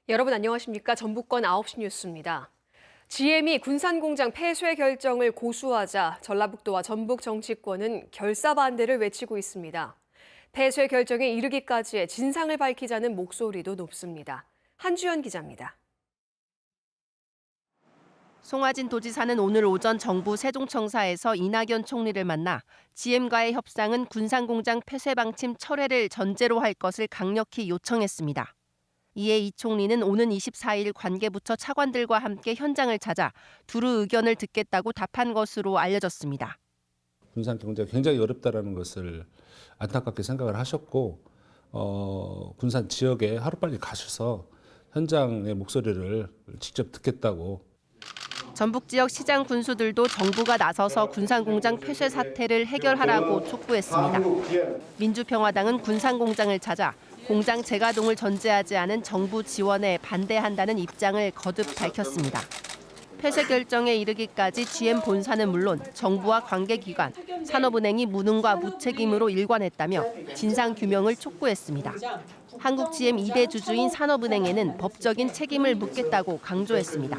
여러분 안녕하십니까? 전북권 9시 뉴스입니다. GM이 군산공장 폐쇄 결정을 고수하자 전라북도와 전북 정치권은 결사 반대를 외치고 있습니다. 폐쇄 결정에 이르기까지의 진상을 밝히자는 목소리도 높습니다. 한주연 기자입니다. 송하진 도지사는 오늘 오전 정부 세종청사에서 이낙연 총리를 만나 GM과의 협상은 군산공장 폐쇄 방침 철회를 전제로 할 것을 강력히 요청했습니다. 이에 이 총리는 오는 24일 관계부처 차관들과 함께 현장을 찾아 두루 의견을 듣겠다고 답한 것으로 알려졌습니다. 군산 경제가 굉장히 어렵다라는 것을 안타깝게 생각을 하셨고 군산 지역에 하루빨리 가셔서 현장의 목소리를 직접 듣겠다고. 전북 지역 시장 군수들도 정부가 나서서 군산공장 폐쇄 사태를 해결하라고 촉구했습니다. 민주평화당은 군산공장을 찾아 공장 재가동을 전제하지 않은 정부 지원에 반대한다는 입장을 거듭 밝혔습니다. 폐쇄 결정에 이르기까지 GM 본사는 물론 정부와 관계기관, 산업은행이 무능과 무책임으로 일관했다며 진상규명을 촉구했습니다. 한국 GM 2대 주주인 산업은행에는 법적인 책임을 묻겠다고 강조했습니다.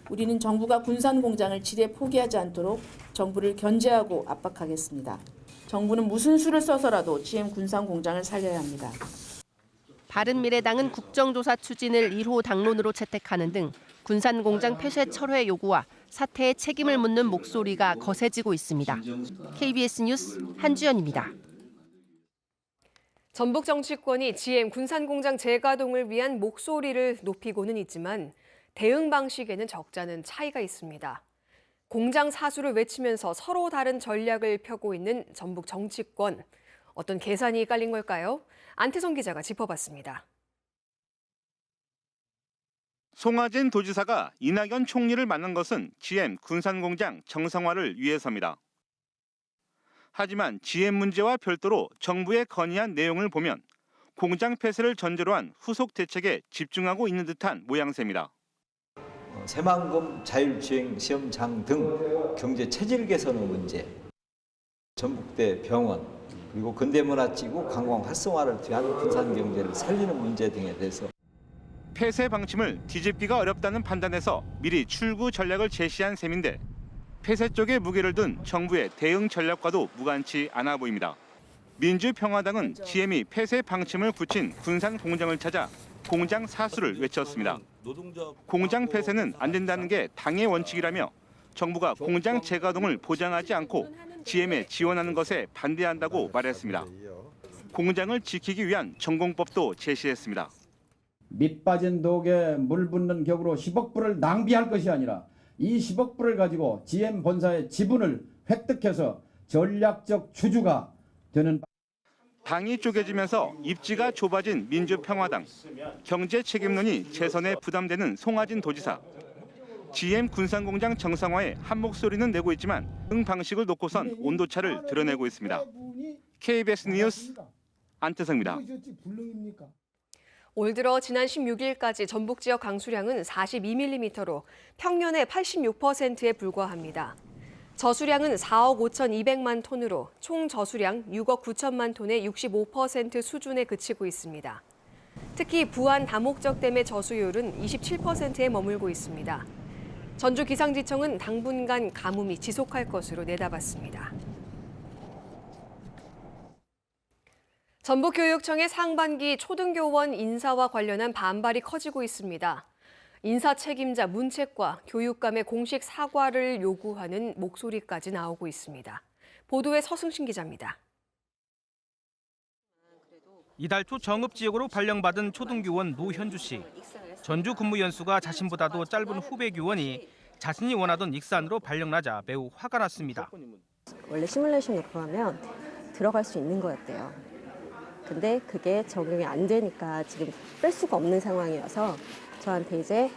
우리는 정부가 군산공장을 지레 포기하지 않도록 정부를 견제하고 압박하겠습니다. 정부는 무슨 수를 써서라도 GM 군산공장을 살려야 합니다. 바른미래당은 국정조사 추진을 1호 당론으로 채택하는 등 군산공장 폐쇄 철회 요구와 사태의 책임을 묻는 목소리가 거세지고 있습니다. KBS 뉴스 한주연입니다. 전북 정치권이 GM 군산공장 재가동을 위한 목소리를 높이고는 있지만 대응 방식에는 적잖은 차이가 있습니다. 공장 사수를 외치면서 서로 다른 전략을 펴고 있는 전북 정치권. 어떤 계산이 깔린 걸까요? 안태성 기자가 짚어봤습니다. 송하진 도지사가 이낙연 총리를 만난 것은 GM 군산공장 정상화를 위해서입니다. 하지만 GM 문제와 별도로 정부에 건의한 내용을 보면 공장 폐쇄를 전제로 한 후속 대책에 집중하고 있는 듯한 모양새입니다. 새만금 자율주행 시험장 등 경제 체질 개선의 문제, 전북대 병원, 그리고 근대문화지구 관광 활성화를 위한 군산 경제를 살리는 문제 등에 대해서 폐쇄 방침을 뒤집기가 어렵다는 판단에서 미리 출구 전략을 제시한 셈인데 폐쇄 쪽에 무게를 둔 정부의 대응 전략과도 무관치 않아 보입니다. 민주평화당은 GM이 폐쇄 방침을 굳힌 군산 공장을 찾아 공장 사수를 외쳤습니다. 공장 폐쇄는 안 된다는 게 당의 원칙이라며 정부가 공장 재가동을 보장하지 않고 GM에 지원하는 것에 반대한다고 말했습니다. 공장을 지키기 위한 전공법도 제시했습니다. 밑 빠진 독에 물 붓는 격으로 10억 불을 낭비할 것이 아니라 이 10억 불을 가지고 GM 본사의 지분을 획득해서 전략적 주주가 되는. 당이 쪼개지면서 입지가 좁아진 민주평화당, 경제 책임론이 재선에 부담되는 송하진 도지사, GM 군산공장 정상화에 한 목소리는 내고 있지만 응 방식을 놓고선 온도차를 드러내고 있습니다. KBS 뉴스 안태성입니다. 올 들어 지난 16일까지 전북 지역 강수량은 42mm로 평년의 86%에 불과합니다. 저수량은 4억 5,200만 톤으로 총 저수량 6억 9천만 톤의 65% 수준에 그치고 있습니다. 특히 부안 다목적댐의 저수율은 27%에 머물고 있습니다. 전주기상지청은 당분간 가뭄이 지속할 것으로 내다봤습니다. 전북교육청의 상반기 초등교원 인사와 관련한 반발이 커지고 있습니다. 인사 책임자 문책과 교육감의 공식 사과를 요구하는 목소리까지 나오고 있습니다. 보도에 서승신 기자입니다. 이달 초 정읍지역으로 발령받은 초등교원 노현주 씨. 전주 근무 연수가 자신보다도 짧은 후배 교원이 자신이 원하던 익산으로 발령나자 매우 화가 났습니다. 원래 시뮬레이션 놓고 하면 들어갈 수 있는 거였대요. 근데 그게 적용이 안 되니까 지금 뺄 수가 없는 상황이어서 저한테 이제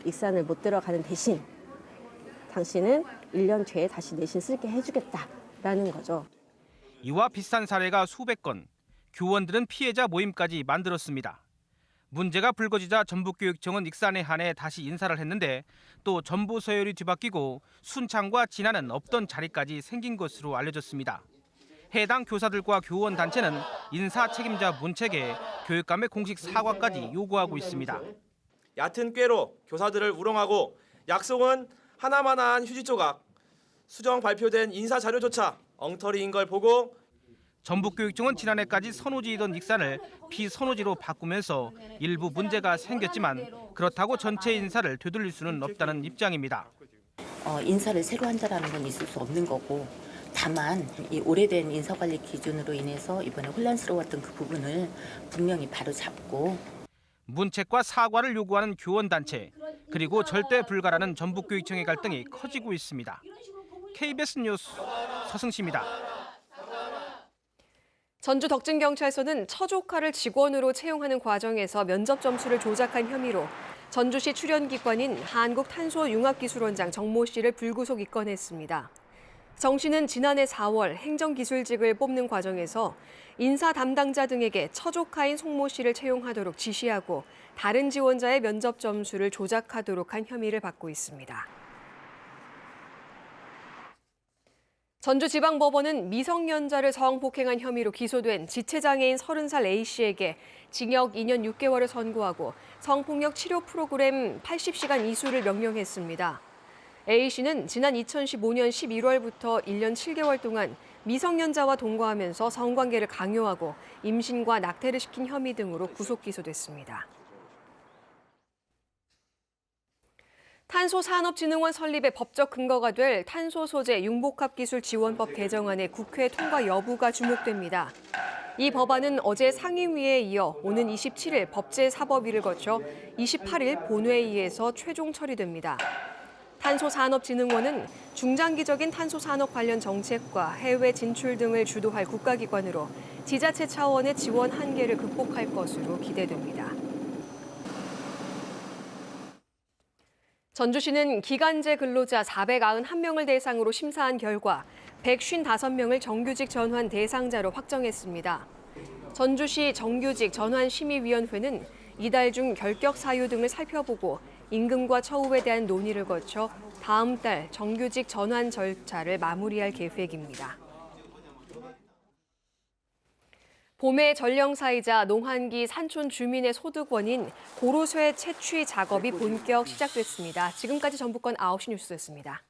익산을 못 들어가는 대신 당신은 1년 뒤에 다시 내신 쓸게 해주겠다라는 거죠. 이와 비슷한 사례가 수백 건, 교원들은 피해자 모임까지 만들었습니다. 문제가 불거지자 전북교육청은 익산에 한해 다시 인사를 했는데 또 전부 서열이 뒤바뀌고 순창과 진안은 없던 자리까지 생긴 것으로 알려졌습니다. 해당 교사들과 교원단체는 인사 책임자 문책에 교육감의 공식 사과까지 요구하고 있습니다. 얕은 꾀로 교사들을 우롱하고 약속은 하나만한 휴지 조각, 수정 발표된 인사 자료조차 엉터리인 걸 보고 전북교육청은 지난해까지 선호지이던 익산을 비선호지로 바꾸면서 일부 문제가 생겼지만 그렇다고 전체 인사를 되돌릴 수는 없다는 입장입니다. 인사를 새로 한다라는 건 있을 수 없는 거고 다만 이 오래된 인사관리 기준으로 인해서 이번에 혼란스러웠던 그 부분을 분명히 바로잡고 문책과 사과를 요구하는 교원단체 그리고 절대 불가라는 전북교육청의 갈등이 커지고 있습니다. KBS 뉴스 서승시입니다. 전주 덕진경찰서는 처조카를 직원으로 채용하는 과정에서 면접 점수를 조작한 혐의로 전주시 출연기관인 한국탄소융합기술원장 정모 씨를 불구속 입건했습니다. 정 씨는 지난해 4월 행정기술직을 뽑는 과정에서 인사 담당자 등에게 처조카인 송모 씨를 채용하도록 지시하고 다른 지원자의 면접 점수를 조작하도록 한 혐의를 받고 있습니다. 전주지방법원은 미성년자를 성폭행한 혐의로 기소된 지체장애인 30살 A씨에게 징역 2년 6개월을 선고하고 성폭력 치료 프로그램 80시간 이수를 명령했습니다. A씨는 지난 2015년 11월부터 1년 7개월 동안 미성년자와 동거하면서 성관계를 강요하고 임신과 낙태를 시킨 혐의 등으로 구속 기소됐습니다. 탄소산업진흥원 설립의 법적 근거가 될 탄소 소재 융복합기술 지원법 개정안의 국회 통과 여부가 주목됩니다. 이 법안은 어제 상임위에 이어 오는 27일 법제사법위를 거쳐 28일 본회의에서 최종 처리됩니다. 탄소산업진흥원은 중장기적인 탄소산업 관련 정책과 해외 진출 등을 주도할 국가기관으로 지자체 차원의 지원 한계를 극복할 것으로 기대됩니다. 전주시는 기간제 근로자 491명을 대상으로 심사한 결과 155명을 정규직 전환 대상자로 확정했습니다. 전주시 정규직 전환심의위원회는 이달 중 결격 사유 등을 살펴보고 임금과 처우에 대한 논의를 거쳐 다음 달 정규직 전환 절차를 마무리할 계획입니다. 봄의 전령사이자 농한기 산촌 주민의 소득원인 고로쇠 채취 작업이 본격 시작됐습니다. 지금까지 전북권 9시 뉴스였습니다.